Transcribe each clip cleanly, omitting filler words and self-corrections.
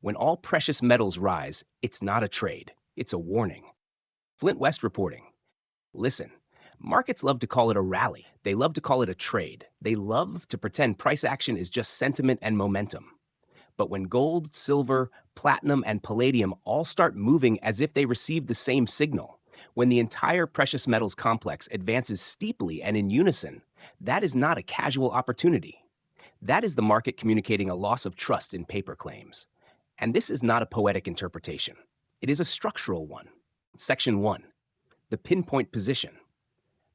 When all precious metals rise, it's not a trade, it's a warning. Flint West reporting. Listen, markets love to call it a rally. They love to call it a trade. They love to pretend price action is just sentiment and momentum. But when gold, silver, platinum, and palladium all start moving as if they received the same signal, when the entire precious metals complex advances steeply and in unison, that is not a casual opportunity. That is the market communicating a loss of trust in paper claims. And this is not a poetic interpretation. It is a structural one. Section 1. The pinpoint position.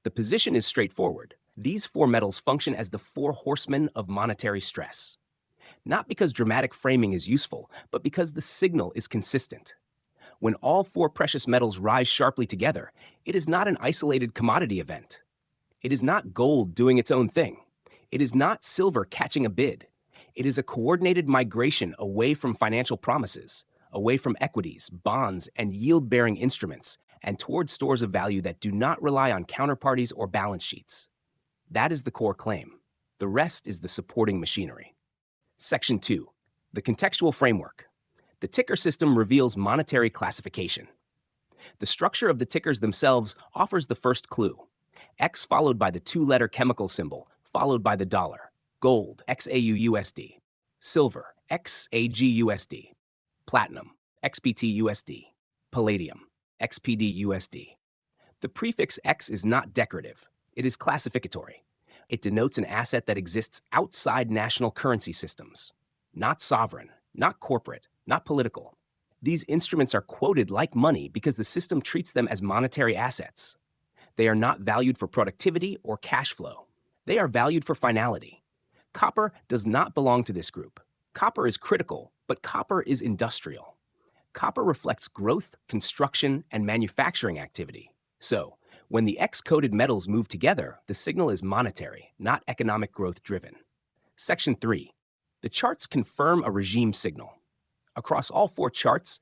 The position is straightforward. These four metals function as the four horsemen of monetary stress. Not because dramatic framing is useful, but because the signal is consistent. When all four precious metals rise sharply together, it is not an isolated commodity event. It is not gold doing its own thing. It is not silver catching a bid. It is a coordinated migration away from financial promises, away from equities, bonds, and yield-bearing instruments, and towards stores of value that do not rely on counterparties or balance sheets. That is the core claim. The rest is the supporting machinery. Section 2. The contextual framework. The ticker system reveals monetary classification. The structure of the tickers themselves offers the first clue. X followed by the two-letter chemical symbol, followed by the dollar. Gold, XAUUSD. Silver, XAGUSD. Platinum, XPTUSD. Palladium, XPDUSD. The prefix X is not decorative. It is classificatory. It denotes an asset that exists outside national currency systems. Not sovereign, not corporate, not political. These instruments are quoted like money because the system treats them as monetary assets. They are not valued for productivity or cash flow. They are valued for finality. Copper does not belong to this group. Copper is critical, but copper is industrial. Copper reflects growth, construction, and manufacturing activity. So, when the X-coded metals move together, the signal is monetary, not economic growth driven. Section 3. The charts confirm a regime signal. Across all four charts,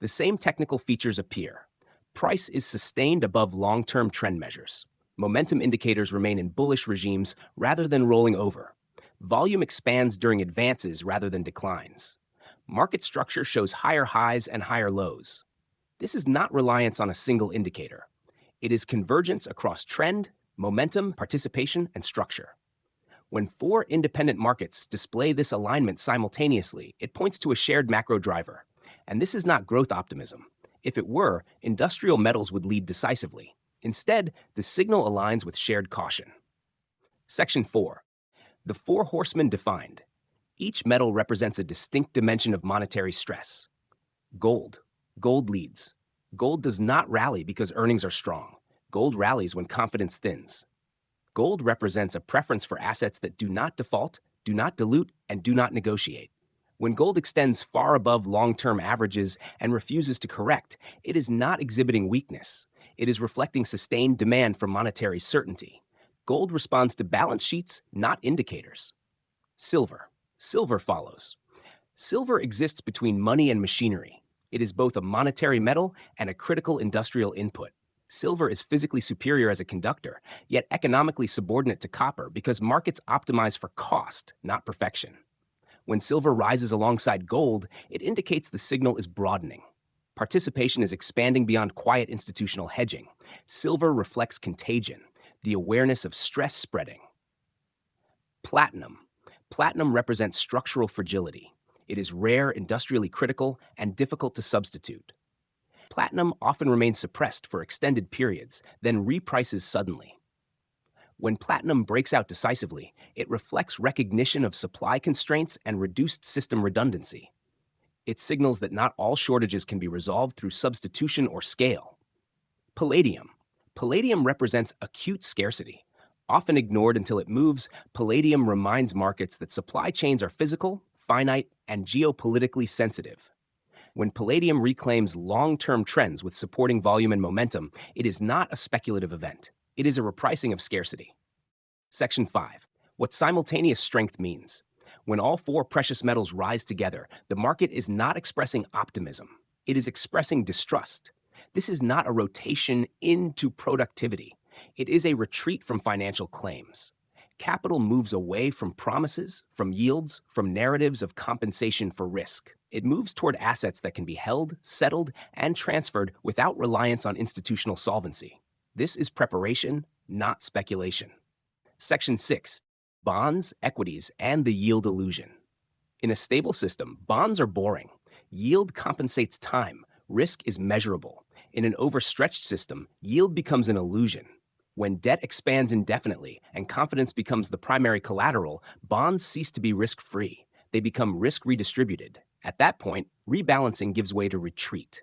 the same technical features appear. Price is sustained above long-term trend measures. Momentum indicators remain in bullish regimes rather than rolling over. Volume expands during advances rather than declines. Market structure shows higher highs and higher lows. This is not reliance on a single indicator. It is convergence across trend, momentum, participation, and structure. When four independent markets display this alignment simultaneously, it points to a shared macro driver. And this is not growth optimism. If it were, industrial metals would lead decisively. Instead, the signal aligns with shared caution. Section 4. The four horsemen defined. Each metal represents a distinct dimension of monetary stress. Gold. Gold leads. Gold does not rally because earnings are strong. Gold rallies when confidence thins. Gold represents a preference for assets that do not default, do not dilute, and do not negotiate. When gold extends far above long-term averages and refuses to correct, it is not exhibiting weakness. It is reflecting sustained demand for monetary certainty. Gold responds to balance sheets, not indicators. Silver. Silver follows. Silver exists between money and machinery. It is both a monetary metal and a critical industrial input. Silver is physically superior as a conductor, yet economically subordinate to copper because markets optimize for cost, not perfection. When silver rises alongside gold, it indicates the signal is broadening. Participation is expanding beyond quiet institutional hedging. Silver reflects contagion, the awareness of stress spreading. Platinum. Platinum represents structural fragility. It is rare, industrially critical, and difficult to substitute. Platinum often remains suppressed for extended periods, then reprices suddenly. When platinum breaks out decisively, it reflects recognition of supply constraints and reduced system redundancy. It signals that not all shortages can be resolved through substitution or scale. Palladium. Palladium represents acute scarcity. Often ignored until it moves, palladium reminds markets that supply chains are physical, finite, and geopolitically sensitive. When palladium reclaims long-term trends with supporting volume and momentum, it is not a speculative event. It is a repricing of scarcity. Section 5. What simultaneous strength means. When all four precious metals rise together, the market is not expressing optimism. It is expressing distrust. This is not a rotation into productivity. It is a retreat from financial claims. Capital moves away from promises, from yields, from narratives of compensation for risk. It moves toward assets that can be held, settled, and transferred without reliance on institutional solvency. This is preparation, not speculation. Section 6. Bonds, equities, and the yield illusion. In a stable system, bonds are boring. Yield compensates time. Risk is measurable. In an overstretched system, yield becomes an illusion. When debt expands indefinitely and confidence becomes the primary collateral, bonds cease to be risk-free. They become risk redistributed. At that point, rebalancing gives way to retreat.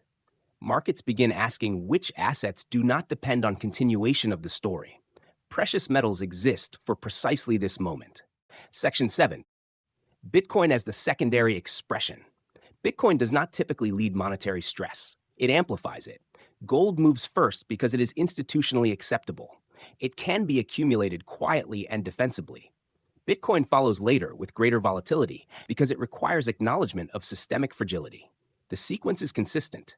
Markets begin asking which assets do not depend on continuation of the story. Precious metals exist for precisely this moment. Section 7. Bitcoin as the secondary expression. Bitcoin does not typically lead monetary stress. It amplifies it. Gold moves first because it is institutionally acceptable. It can be accumulated quietly and defensively. Bitcoin follows later with greater volatility because it requires acknowledgement of systemic fragility. The sequence is consistent.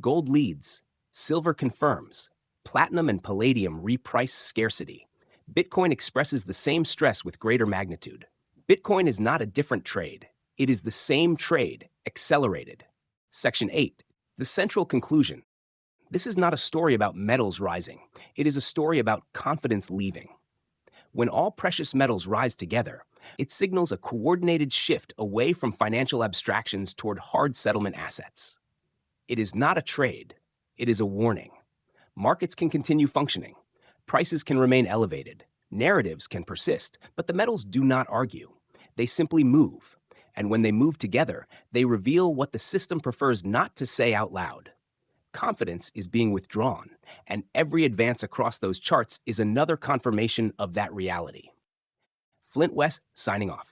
Gold leads, silver confirms, platinum and palladium reprice scarcity. Bitcoin expresses the same stress with greater magnitude. Bitcoin is not a different trade. It is the same trade, accelerated. Section 8. The central conclusion. This is not a story about metals rising. It is a story about confidence leaving. When all precious metals rise together, it signals a coordinated shift away from financial abstractions toward hard settlement assets. It is not a trade. It is a warning. Markets can continue functioning. Prices can remain elevated. Narratives can persist, but the metals do not argue. They simply move. And when they move together, they reveal what the system prefers not to say out loud. Confidence is being withdrawn, and every advance across those charts is another confirmation of that reality. Flint West, signing off.